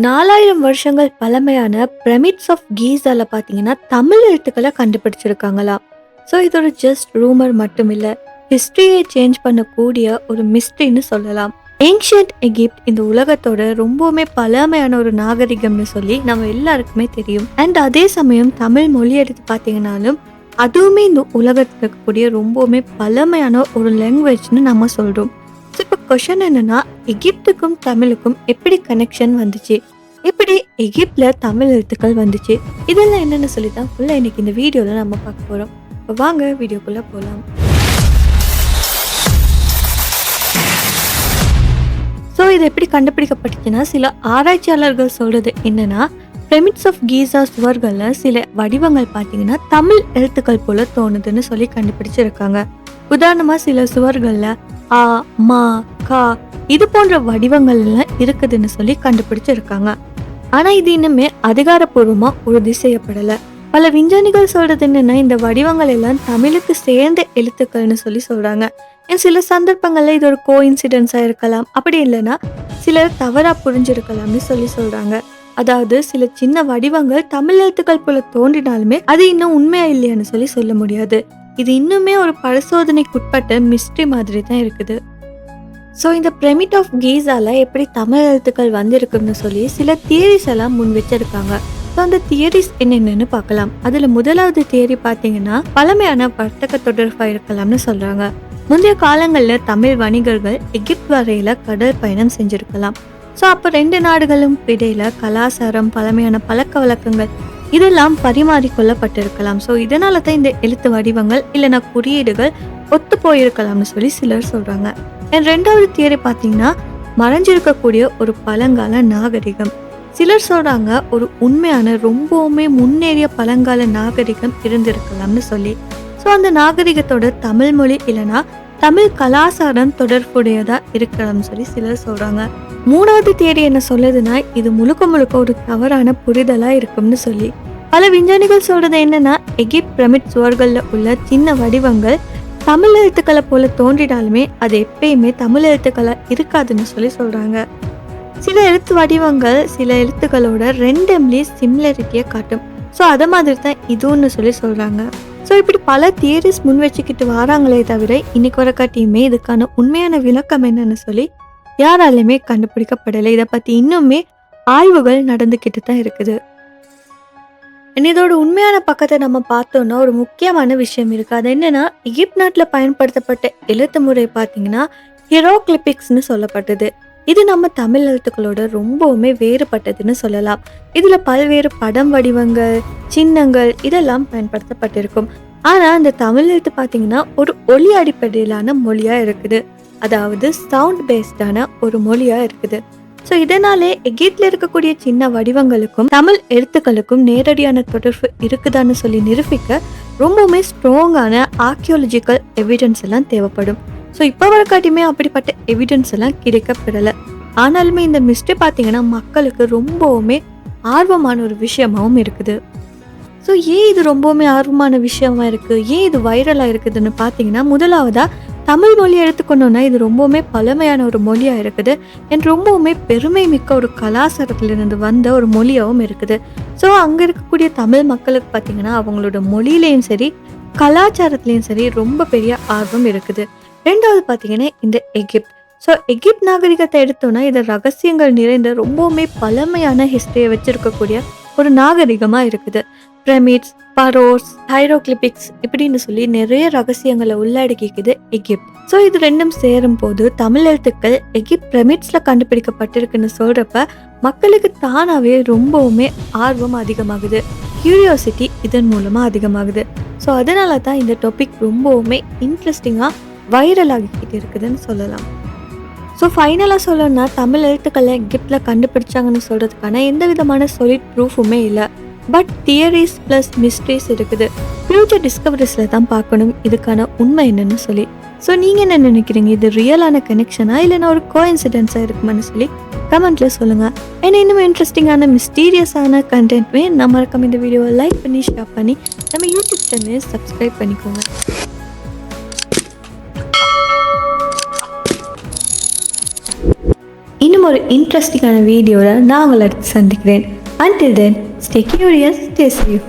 4000 வருஷங்கள் பழமையான pyramids of கீஸால பார்த்தீங்கன்னா, தமிழ் எழுத்துக்கள கண்டுபிடிச்சிருக்காங்களாம். ஸோ இது ஒரு ஜஸ்ட் ரூமர் மட்டும் இல்ல. ஹிஸ்டரியை சேஞ்ச் பண்ணக்கூடிய ஒரு மிஸ்ட்ரின்னு சொல்லலாம். ஏன்ஷியன்ட் எகிப்ட் இந்த உலகத்தோட ரொம்பவுமே பழமையான ஒரு நாகரிகம்னு சொல்லி நம்ம எல்லாருக்குமே தெரியும். அண்ட் அதே சமயம் தமிழ் மொழி எடுத்து பார்த்தீங்கன்னாலும், அதுவுமே இந்த உலகத்தில் இருக்கக்கூடிய ரொம்பவுமே பழமையான ஒரு லாங்குவேஜ்னு நம்ம சொல்றோம். ஸோ இப்போ கொஷன் என்னன்னா, எகிப்துக்கும் தமிழுக்கும் எப்படி கனெக்ஷன் வந்துச்சு, எப்படி எகிப்தில் தமிழ் எழுத்துக்கள் வந்துச்சு, இதெல்லாம் என்னென்னு சொல்லி தான் ஃபுல்லாக இன்னைக்கு இந்த வீடியோவில் நம்ம பார்க்க போகிறோம். இப்போ வாங்க வீடியோக்குள்ளே போகலாம். ஸோ இது எப்படி கண்டுபிடிக்கப்பட்டுச்சுன்னா, சில ஆராய்ச்சியாளர்கள் சொல்கிறது என்னன்னா, பிரமிட்ஸ் ஆஃப் கீசா சுவர்களில் சில வடிவங்கள் பார்த்தீங்கன்னா தமிழ் எழுத்துக்கள் போல தோணுதுன்னு சொல்லி கண்டுபிடிச்சிருக்காங்க. உதாரணமாக சில சுவர்களில் ஆ, மா, கா இது போன்ற வடிவங்கள் எல்லாம் இருக்குதுன்னு சொல்லி கண்டுபிடிச்சிருக்காங்க. ஆனா இது இன்னுமே அதிகாரப்பூர்வமா உறுதி செய்யப்படல. பல விஞ்ஞானிகள் சொல்றது என்னன்னா, இந்த வடிவங்கள் எல்லாம் தமிழுக்கு சேர்ந்த எழுத்துக்கள்னு சொல்லி சொல்றாங்க. சில சந்தர்ப்பங்கள்ல இது ஒரு கோஇன்சிடென்ஸா இருக்கலாம், அப்படி இல்லைன்னா சிலர் தவறா புரிஞ்சிருக்கலாம்னு சொல்லி சொல்றாங்க. அதாவது சில சின்ன வடிவங்கள் தமிழ் எழுத்துக்கள் போல தோன்றினாலுமே அது இன்னும் உண்மையா இல்லையான்னு சொல்லி சொல்ல முடியாது. இது இன்னுமே ஒரு பரிசோதனைக்குட்பட்ட மிஸ்ட்ரி மாதிரி தான் இருக்குது. ஸோ இந்த பிரமிட் ஆஃப் கீஸால எப்படி தமிழ் எழுத்துக்கள் வந்திருக்குன்னு சொல்லி சில தியரிஸ் எல்லாம் முன் வச்சிருக்காங்க. ஸோ அந்த தியரிஸ் என்னென்னு பார்க்கலாம். அதில் முதலாவது தியரி பார்த்தீங்கன்னா, பழமையான வர்த்தக தொடர்பாக இருக்கலாம்னு சொல்றாங்க. முந்தைய காலங்களில் தமிழ் வணிகர்கள் எகிப்து வரையில கடல் பயணம் செஞ்சிருக்கலாம். ஸோ அப்போ ரெண்டு நாடுகளும் இடையில கலாச்சாரம், பழமையான பழக்க வழக்கங்கள் இதெல்லாம் பரிமாறிக்கொள்ளப்பட்டிருக்கலாம். ஸோ இதனால தான் இந்த எழுத்து வடிவங்கள் இல்லைன்னா குறியீடுகள் ஒத்து போயிருக்கலாம்னு சொல்லி சிலர் சொல்றாங்க. ரெண்டாவது தியரி பார்த்தீங்கன்னா, மறைஞ்சிருக்கக்கூடிய ஒரு பழங்கால நாகரிகம். சிலர் சொல்றாங்க ஒரு உண்மையான ரொம்பவுமே முன்னேறிய பழங்கால நாகரிகம் இருந்திருக்கலாம்னு சொல்லி. ஸோ அந்த நாகரிகத்தோட தமிழ் மொழி இல்லைன்னா தமிழ் கலாச்சாரம் தொடர்புடையதா இருக்கலாம்னு சொல்லி சிலர் சொல்றாங்க. மூணாவது தியரி என்ன சொல்லுதுன்னா, இது முழுக்க முழுக்க ஒரு தவறான புரிதலா இருக்கும்னு சொல்லி. பல விஞ்ஞானிகள் சொல்றது என்னன்னா, எகிப்த் பிரமிட் சுவர்கள்ல உள்ள சின்ன வடிவங்கள் தமிழ் எழுத்துக்களை போல தோன்றினாலுமே அது எப்பயுமே தமிழ் எழுத்துக்களா இருக்காதுன்னு சொல்லி சொல்றாங்க. சில எழுத்து வடிவங்கள் சில எழுத்துக்களோட ரெண்டுமே சிமிலரிட்டியை காட்டும். ஸோ அதை மாதிரி தான் இதுன்னு சொல்லி சொல்றாங்க. ஸோ இப்படி பல தியரிஸ் முன் வச்சுக்கிட்டு வராங்களே தவிர இன்னைக்கு வர காட்டியுமே இதுக்கான உண்மையான விளக்கம் என்னன்னு சொல்லி யாராலுமே கண்டுபிடிக்கப்படலை. இதை பத்தி இன்னுமே ஆய்வுகள் நடந்துக்கிட்டு தான் இருக்குது. இதோட உண்மையான பக்கத்தை நம்ம பார்த்தோம்னா ஒரு முக்கியமான விஷயம் இருக்கு. அது என்னன்னா, எகிப்து நாட்டில் பயன்படுத்தப்பட்ட எழுத்து முறை பார்த்தீங்கன்னா ஹீரோக்ளிபிக்ஸ்னு சொல்லப்பட்டது. இது நம்ம தமிழ் எழுத்துக்களோட ரொம்பவுமே வேறுபட்டதுன்னு சொல்லலாம். இதுல பல்வேறு படம் வடிவங்கள், சின்னங்கள் இதெல்லாம் பயன்படுத்தப்பட்டிருக்கும். ஆனா இந்த தமிழ் எழுத்து பார்த்தீங்கன்னா ஒரு ஒலி அடிப்படையிலான மொழியா இருக்குது. அதாவது சவுண்ட் பேஸ்டான ஒரு மொழியா இருக்குது. ஸோ இதனாலே எகிப்தில் இருக்கக்கூடிய சின்ன வடிவங்களுக்கும் தமிழ் எழுத்துக்களுக்கும் நேரடியான தொடர்பு இருக்குதான்னு சொல்லி நிரூபிக்க ரொம்பவுமே ஸ்ட்ராங்கான ஆர்கியாலஜிக்கல் எவிடன்ஸ் எல்லாம் தேவைப்படும். ஸோ இப்போ வர காட்டியுமே அப்படிப்பட்ட எவிடன்ஸ் எல்லாம் கிடைக்கப்படலை. ஆனாலுமே இந்த மிஸ்டேக் பார்த்தீங்கன்னா மக்களுக்கு ரொம்பவுமே ஆர்வமான ஒரு விஷயமாகவும் இருக்குது. ஸோ ஏன் இது ரொம்பவுமே ஆர்வமான விஷயமா இருக்குது, ஏன் இது வைரலாக இருக்குதுன்னு பார்த்தீங்கன்னா, முதலாவதாக தமிழ் மொழி எடுத்துக்கணுன்னா இது ரொம்பவுமே பழமையான ஒரு மொழியாக இருக்குது. அண்ட் ரொம்பவுமே பெருமை மிக்க ஒரு கலாச்சாரத்திலிருந்து வந்த ஒரு மொழியாகவும் இருக்குது. ஸோ அங்கே இருக்கக்கூடிய தமிழ் மக்களுக்கு பார்த்தீங்கன்னா அவங்களோட மொழியிலையும் சரி கலாச்சாரத்துலேயும் சரி ரொம்ப பெரிய ஆர்வம் இருக்குது. ரெண்டாவது பார்த்தீங்கன்னா இந்த எகிப்த். ஸோ எகிப்த் நாகரிகத்தை எடுத்தோன்னா இது ரகசியங்கள் நிறைந்த ரொம்பவுமே பழமையான ஹிஸ்டரியை வச்சிருக்கக்கூடிய ஒரு நாகரிகமாக இருக்குது. பிரமிட்ஸ், பரோஸ், ஹைரோக்ளிபிக்ஸ் இப்படின்னு சொல்லி நிறைய ரகசியங்களை உள்ளடக்கிக்குது எகிப்த். ஸோ இது ரெண்டும் சேரும் போது தமிழ் எழுத்துக்கள் எகிப்த் பிரமிட்ஸ்ல கண்டுபிடிக்கப்பட்டிருக்குன்னு சொல்றப்ப மக்களுக்கு தானாவே ரொம்பவுமே ஆர்வம் அதிகமாகுது, கியூரியாசிட்டி இதன் மூலமா அதிகமாகுது. ஸோ அதனால தான் இந்த டாபிக் ரொம்பவுமே இன்ட்ரெஸ்டிங்காக வைரல் ஆகிக்கிட்டு இருக்குதுன்னு சொல்லலாம். ஸோ ஃபைனலாக சொல்லணும்னா, தமிழ் எழுத்துக்களை எகிப்தில் கண்டுபிடிச்சாங்கன்னு சொல்கிறதுக்கான எந்த விதமான சொலிட் ப்ரூஃபுமே இல்லை. பட் தியரிஸ் ப்ளஸ் மிஸ்ட்ரிஸ் இருக்குது. ஃபியூச்சர் டிஸ்கவரிஸில் தான் பார்க்கணும் இதுக்கான உண்மை என்னன்னு சொல்லி. ஸோ நீங்கள் என்ன நினைக்கிறீங்க, இது ரியலான கனெக்ஷனா இல்லைன்னா ஒரு கோஇன்சிடென்ஸாக இருக்குமான்னு சொல்லி கமெண்ட்டில் சொல்லுங்கள். ஏன்னா இன்னும் இன்ட்ரெஸ்டிங்கான மிஸ்டீரியஸான கண்டென்ட்மே நம்ம மறக்காம இந்த வீடியோவை லைக் பண்ணி ஷேர் பண்ணி நம்ம யூடியூப் சேனலை சப்ஸ்கிரைப் பண்ணிக்கோங்க. இன்னும் இன்னும் ஒரு இன்ட்ரெஸ்டிங்கான வீடியோவில் நான் உங்களை அடுத்து சந்திக்கிறேன். Until then, stay curious, stay safe.